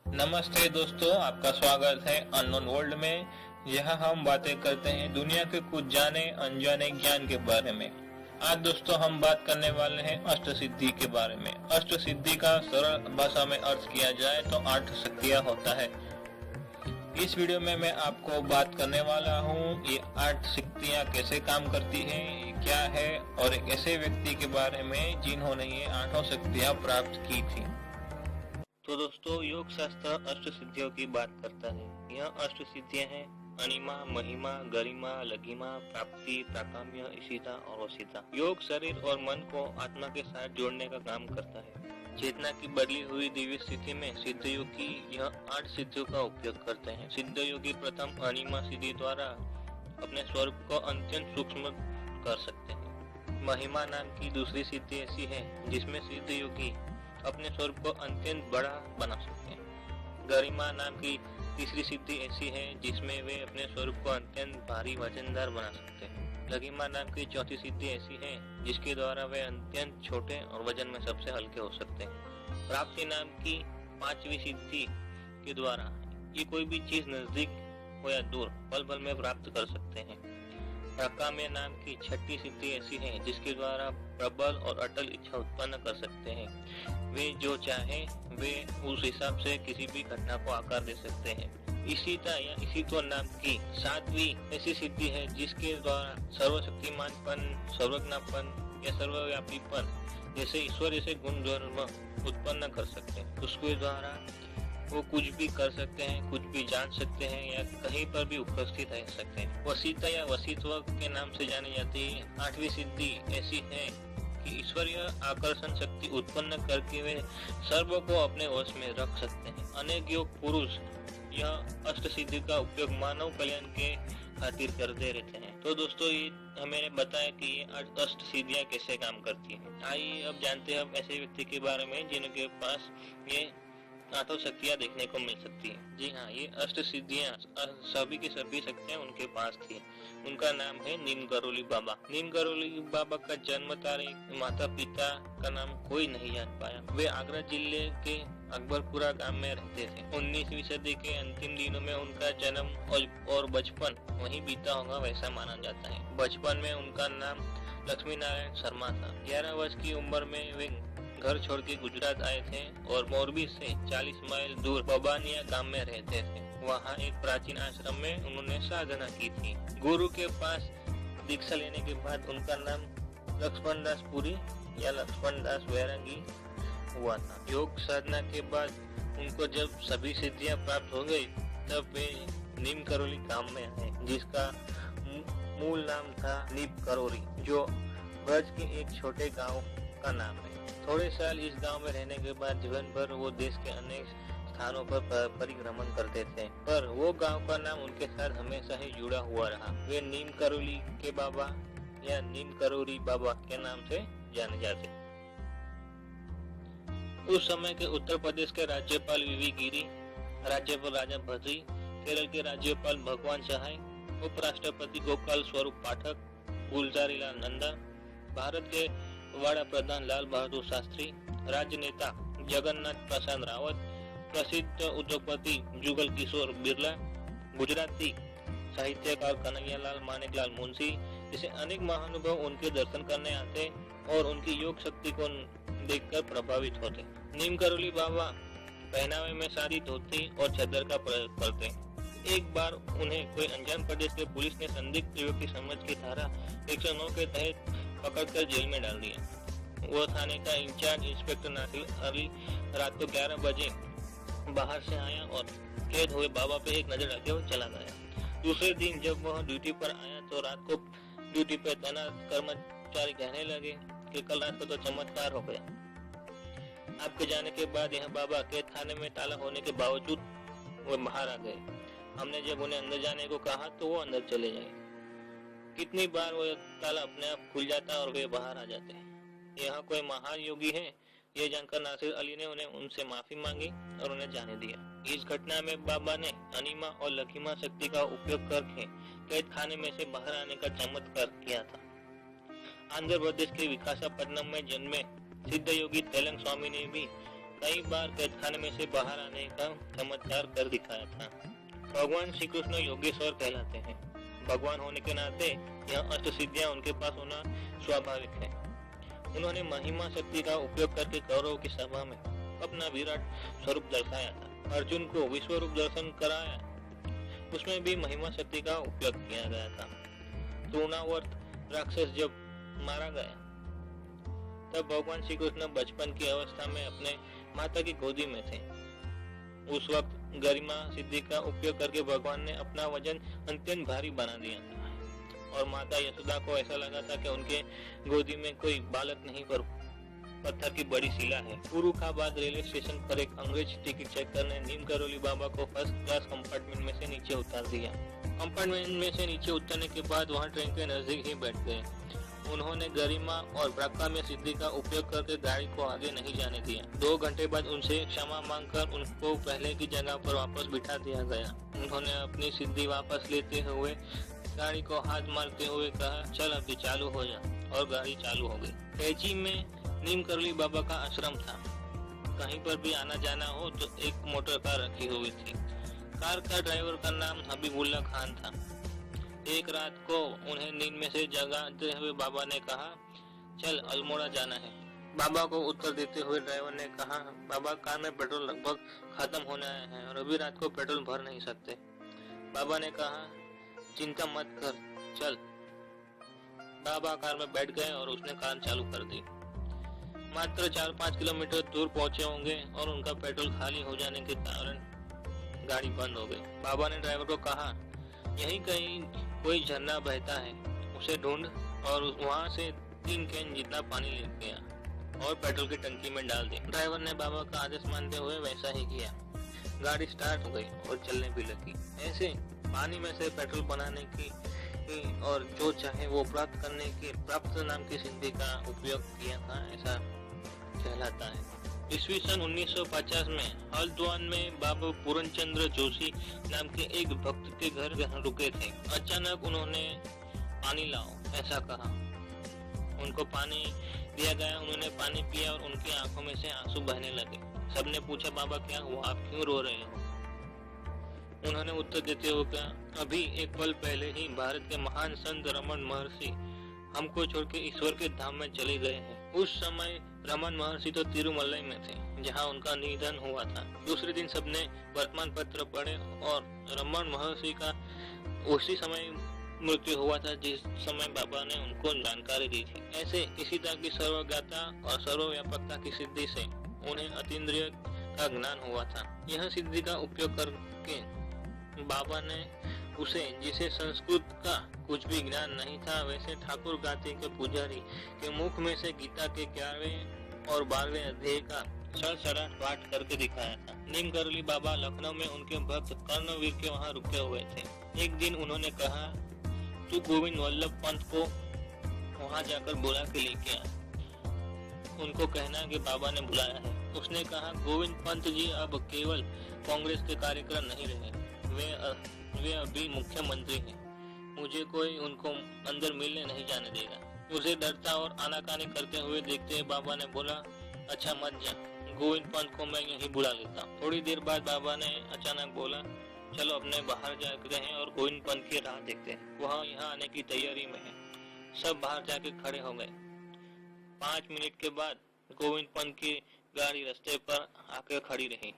नमस्ते दोस्तों, आपका स्वागत है अननोन वर्ल्ड में। यहाँ हम बातें करते हैं दुनिया के कुछ जाने अनजाने ज्ञान के बारे में। आज दोस्तों हम बात करने वाले हैं अष्ट सिद्धि के बारे में। अष्ट सिद्धि का सरल भाषा में अर्थ किया जाए तो 8 शक्तियाँ होता है। इस वीडियो में मैं आपको बात करने वाला हूँ ये 8 शक्तियाँ कैसे काम करती हैं, क्या है, और एक ऐसे व्यक्ति के बारे में जिन्होंने ये 8 शक्तियाँ प्राप्त की थी। तो दोस्तों, योग शास्त्र अष्ट सिद्धियों की बात करता है। यह अष्ट सिद्धियां हैं अणिमा, महिमा, गरिमा, लघिमा, प्राप्ति, प्राकाम्य, ईशिता और वशीता। योग शरीर और मन को आत्मा के साथ जोड़ने का काम करता है। चेतना की बदली हुई दिव्य स्थिति में सिद्ध योगी यह 8 सिद्धियों का उपयोग करते हैं। सिद्ध योगी प्रथम अणिमा सिद्धि द्वारा अपने स्वरूप को अत्यंत सूक्ष्म कर सकते हैं। महिमा नाम की दूसरी सिद्धि ऐसी है जिसमें सिद्ध योगी अपने स्वरूप को अत्यंत बड़ा बना सकते हैं। गरिमा नाम की तीसरी सिद्धि ऐसी है जिसमें वे अपने स्वरूप को अत्यंत भारी वजनदार बना सकते हैं। लघिमा नाम की चौथी सिद्धि ऐसी है जिसके द्वारा वे अत्यंत छोटे और वजन में सबसे हल्के हो सकते हैं। प्राप्ति नाम की पांचवी सिद्धि के द्वारा ये कोई भी चीज नजदीक हो या दूर पल भर में प्राप्त कर सकते हैं। प्राकाम्य नाम की छठी सिद्धि ऐसी है जिसके द्वारा प्रबल और अटल इच्छा उत्पन्न कर सकते हैं। वे जो चाहें वे उस हिसाब से किसी भी घटना को आकार दे सकते हैं। ईशिता या ईशित्व नाम की सातवीं ऐसी सिद्धि है जिसके द्वारा सर्वशक्तिमानपन, सर्वज्ञापन या सर्वव्यापीपन जैसे ईश्वर जैसे गुण धर्म उत्पन्न कर सकते हैं। उसके द्वारा वो कुछ भी कर सकते हैं, कुछ भी जान सकते हैं या कहीं पर भी उपस्थित रह सकते हैं। वसीता या वसीत्व के नाम से जानी जाती है आठवीं सिद्धि ऐसी है कि ईश्वरीय आकर्षण शक्ति उत्पन्न करके वे सर्व को अपने वश में रख सकते हैं। अनेक योग पुरुष यह अष्ट सिद्धि का उपयोग मानव कल्याण के खातिर करते रहते हैं। तो दोस्तों, ये मैंने बताया कि ये अष्ट सिद्धियां कैसे काम करती हैं। आइए अब जानते हैं ऐसे व्यक्ति के बारे में जिनके पास ये 8 शक्तियां देखने को मिल सकती है। जी हाँ, ये अष्ट सिद्धियां सभी की सभी शक्तियां उनके पास थी। उनका नाम है नीम करोली बाबा। नीम करोली बाबा का जन्म तारीख, माता पिता का नाम कोई नहीं जान पाया। वे आगरा जिले के अकबरपुरा गांव में रहते थे। 19वीं सदी के अंतिम दिनों में उनका जन्म और बचपन वहीं बीता होगा वैसा माना जाता है। बचपन में उनका नाम लक्ष्मी नारायण शर्मा था। 11 वर्ष की उम्र में वे घर छोड़ के गुजरात आए थे और मोरबी से 40 माइल दूर बबानिया गांव में रहते थे। वहां एक प्राचीन आश्रम में उन्होंने साधना की थी। गुरु के पास दीक्षा लेने के बाद उनका नाम लक्ष्मण दास पुरी या लक्ष्मण दास वैरागी हुआ था। योग साधना के बाद उनको जब सभी सिद्धियां प्राप्त हो गई तब वे नीम करोली गांव में आए जिसका मूल नाम था नीम करोरी, जो ब्रज के एक छोटे गांव का नाम है। थोड़े साल इस गांव में रहने के बाद जीवन भर वो देश के अनेक स्थानों पर परिभ्रमण करते थे, पर वो गांव का नाम उनके साथ हमेशा ही जुड़ा हुआ रहा। वे नीम करोली के बाबा या नीम करोरी बाबा के नाम से जाने जाते। उस समय के उत्तर प्रदेश के राज्यपाल वीवी गिरी, राज्यपाल राजा भद्री, केरल के राज्यपाल भगवान सहाय, उपराष्ट्रपति गोपाल स्वरूप पाठक, गुलजारीलाल नंदा, भारत के वड़ा प्रधान लाल बहादुर शास्त्री, राजनेता जगन्नाथ प्रसाद रावत, प्रसिद्ध उद्योगपति जुगल किशोर बिरला, गुजराती साहित्यकार कन्हैयालाल मानेकलाल मुंशी जैसे अनेक महानुभाव उनके दर्शन करने आते और उनकी योग शक्ति को देखकर प्रभावित होते। नीम करोली बाबा पहनावे में साड़ी, धोती और चादर का प्रयोग करते। एक बार उन्हें कोई अनजान प्रदेश के पुलिस ने संदिग्ध युवक की समझ की धारा 109 के तहत पकड़कर जेल में डाल दिया। वो थाने का इंचार्ज इंस्पेक्टर नासिर अली रात को 11 बजे बाहर से आया और कैद हुए बाबा पे एक नजर रखे और चला गया। दूसरे दिन जब वह ड्यूटी पर आया तो रात को ड्यूटी पर तैनात कर्मचारी कहने लगे कि कल रात को तो चमत्कार हो गया। आपके जाने के बाद यह बाबा कैद खाने में ताला होने के बावजूद वो बाहर आ गए। हमने जब उन्हें अंदर जाने को कहा तो वो अंदर चले गए। कितनी बार वो ताला अपने आप खुल जाता और वे बाहर आ जाते। यहाँ कोई महान योगी है, ये जानकर नासिर अली ने उनसे माफी मांगी और उन्हें जाने दिया। इस घटना में बाबा ने अनिमा और लकीमा शक्ति का उपयोग करके कैद खाने में से बाहर आने का चमत्कार किया था। आंध्र प्रदेश के विकासापट्टनम में जन्मे सिद्ध योगी तेलंग स्वामी ने भी कई बार कैदखाने में से बाहर आने का चमत्कार कर दिखाया था। भगवान श्री कृष्ण योगेश्वर कहलाते हैं। भगवान होने के नाते यह अष्ट सिद्धियां उनके पास होना स्वाभाविक है। उन्होंने महिमा शक्ति का उपयोग करके कौरवों की सभा में अपना विराट स्वरूप दर्शाया था। अर्जुन को विश्व रूप दर्शन कराया, उसमें भी महिमा शक्ति का उपयोग किया गया था। तृणावर्त राक्षस जब मारा गया तब भगवान श्री कृष्ण बचपन की अवस्था में अपने माता की गोदी में थे। उस वक्त गरिमा सिद्धि का उपयोग करके भगवान ने अपना वजन अत्यंत भारी बना दिया था और माता यशोदा को ऐसा लगा था कि उनके गोदी में कोई बालक नहीं पर पत्थर की बड़ी शिला है। फर्रुखाबाद रेलवे स्टेशन पर एक अंग्रेज टिकट चेकर ने नीम करोली बाबा को फर्स्ट क्लास कंपार्टमेंट में से नीचे उतार दिया। कंपार्टमेंट में से नीचे उतरने के बाद वहां ट्रेन के नजदीक ही बैठ गए। उन्होंने गरिमा और प्राकाम्य सिद्धि का उपयोग करके गाड़ी को आगे नहीं जाने दिया। 2 घंटे बाद उनसे क्षमा मांगकर उनको पहले की जगह पर वापस बिठा दिया गया। उन्होंने अपनी सिद्धि वापस लेते हुए गाड़ी को हाथ मारते हुए कहा, चल अभी चालू हो जा, और गाड़ी चालू हो गई। कैची में नीम करोली बाबा का आश्रम था। कहीं पर भी आना जाना हो तो एक मोटर कार रखी हुई थी। कार का ड्राइवर का नाम हबीबुल्ला खान था। एक रात को उन्हें नींद में से जगाते हुए बाबा ने कहा, चल अल्मोड़ा जाना है। बाबा को उत्तर देते हुए ड्राइवर ने कहा, बाबा कार में पेट्रोल लगभग खत्म होने आया है और अभी रात को पेट्रोल भर नहीं सकते। बाबा ने कहा, चिंता मत कर, चल। बाबा कार में बैठ गए और उसने कार चालू कर दी। मात्र 4-5 किलोमीटर दूर पहुंचे होंगे और उनका पेट्रोल खाली हो जाने के कारण गाड़ी बंद हो गई। बाबा ने ड्राइवर को कहा, यहीं कहीं कोई झरना बहता है, उसे ढूंढ और वहां से 3 कैन जितना पानी लेके आ और पेट्रोल की टंकी में डाल दे। ड्राइवर ने बाबा का आदेश मानते हुए वैसा ही किया। गाड़ी स्टार्ट हो गई और चलने भी लगी। ऐसे पानी में से पेट्रोल बनाने की और जो चाहे वो प्राप्त करने की प्राप्त नाम की सिद्धि का उपयोग किया था, ऐसा कहलाता है। ईस्वी सन 1950 में हल्द्वानी में बाबा पूर्णचंद्र जोशी नाम के एक भक्त के घर रुके थे। अचानक उन्होंने पानी लाओ ऐसा कहा। उनको पानी दिया गया। उन्होंने पानी पिया और उनकी आंखों में से आंसू बहने लगे। सबने पूछा, बाबा क्या हुआ, आप क्यों रो रहे हो? उन्होंने उत्तर देते हुए कहा, अभी एक पल पहले ही भारत के महान संत रमन महर्षि हमको छोड़ के ईश्वर के धाम में चले गए हैं। उस समय रमन महर्षि तो तिरुमलाई में थे, जहां उनका निधन हुआ था। दूसरे दिन सबने वर्तमान पत्र पढ़े और रमन महर्षि का उसी समय मृत्यु हुआ था जिस समय बाबा ने उनको जानकारी दी थी। ऐसे इसी तरह की सर्वज्ञता और सर्वव्यापकता की सिद्धि से उन्हें अतीन्द्रिय का ज्ञान हुआ था। यह सिद्धि का उपयोग करके बाबा ने उसे, जिसे संस्कृत का कुछ भी ज्ञान नहीं था, वैसे ठाकुर गाती के पुजारी के मुख में से गीता के 11वें और 12वें अध्याय का सड़सड़ाहट पाठ करके दिखाया था। नीम करोली बाबा लखनऊ में उनके भक्त कर्णवीर के वहां रुके हुए थे। एक दिन उन्होंने कहा, तू गोविंद वल्लभ पंत को वहां जाकर बुला के लेके आ। उनको कहना कि बाबा ने बुलाया है। उसने कहा, गोविंद पंत जी अब केवल कांग्रेस के कार्यक्रम नहीं रहे, वे अभी मुख्यमंत्री हैं। मुझे कोई उनको अंदर मिलने नहीं जाने देगा। उसे डरता और आनाकानी करते हुए देखते हुए बाबा ने बोला, अच्छा मत जा, गोविंद पंत को मैं यहीं बुला लेता हूँ। थोड़ी देर बाद बाबा ने अचानक बोला, चलो अपने बाहर जाते हैं और गोविंद पंत की राह देखते हैं, वहाँ यहाँ आने की तैयारी में है। सब बाहर जाके खड़े हो गए। 5 मिनट के बाद गोविंद पंत की गाड़ी रास्ते पर आकर खड़ी रही।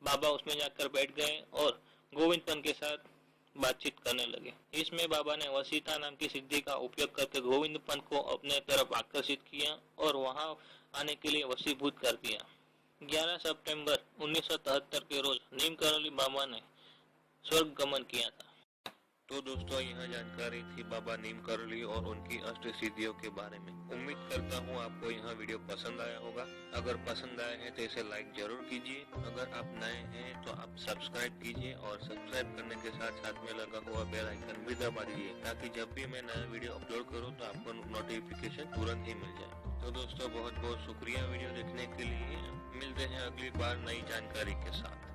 बाबा उसमें जाकर बैठ गए और गोविंद पंत के साथ बातचीत करने लगे। इसमें बाबा ने वसीता नाम की सिद्धि का उपयोग करके गोविंद पंत को अपने तरफ आकर्षित किया और वहां आने के लिए वशीभूत कर दिया। 11 सितंबर 1973 के रोज नीम करोली बाबा ने स्वर्ग गमन किया था। तो दोस्तों, यह जानकारी थी बाबा नीम करोली और उनकी अष्ट सिद्धियों के बारे में। उम्मीद करता हूँ आपको यह वीडियो पसंद आया होगा। अगर पसंद आया है तो इसे लाइक जरूर कीजिए। अगर आप नए हैं तो आप सब्सक्राइब कीजिए और सब्सक्राइब करने के साथ साथ में लगा हुआ बेल आइकन भी दबा दीजिए, ताकि जब भी मैं नया वीडियो अपलोड करूँ तो आपको नोटिफिकेशन तुरंत ही मिल जाए। तो दोस्तों, बहुत बहुत शुक्रिया वीडियो देखने के लिए। मिलते हैं अगली बार नई जानकारी के साथ।